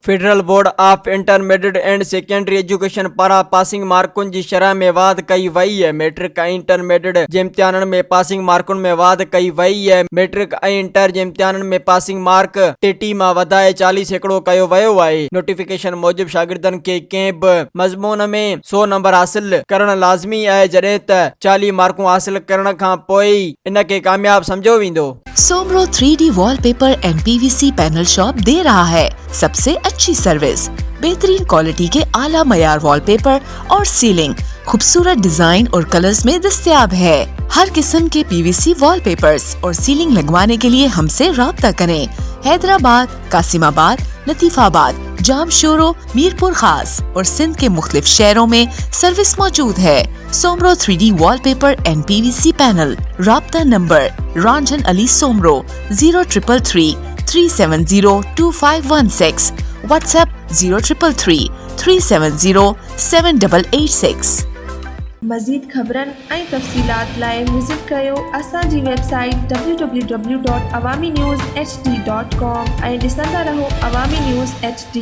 Federal board of intermediate and secondary education पारां passing मार्कुनि जी शरह में वाध कई वई है। मैट्रिक ऐं इंटरमीडिएट जे इम्तिहाननि में पासिंग मार्कुनि में वाध कई वई है। मैट्रिक ऐं इंटर जे इम्तिहाननि में पासिंग मार्क 33 मां वधाए 40% कयो वियो आहे। नोटिफिकेशन मूजिब शागिर्दनि खे कंहिं बि मज़मून में 100 नंबर हासिल करण लाज़मी आहे, जॾहिं त 40 मार्कूं हासिल करण खां पोइ ई इनखे कामयाब समझो वेंदो। Soomro 3D wallpaper and PVC panel shop दे रहा है सबसे अच्छी सर्विस, बेहतरीन क्वालिटी के आला मयार वॉलपेपर और सीलिंग खूबसूरत डिजाइन और कलर्स में दस्तयाब है। हर किस्म के PVC वॉलपेपर्स और सीलिंग लगवाने के लिए हमसे राब्ता करें। हैदराबाद, कासिमाबाद, लतीफाबाद, जामशोरो, मीरपुर खास और सिंध के मुख्तलिफ शहरों में सर्विस मौजूद है। Soomro 3D wallpaper and PVC panel. राब्ता नंबर रंजन अली सोमरो 0333 370 2516, व्हाट्सएप 0333 370 7886। मज़ीद ख़बरनि ऐं तफ़सीलात लाइ विज़िट कयो असांजी वेबसाइट www.awamiNewsHD.com ऐं ॾिसंदा रहो अवामी न्यूज़ HD।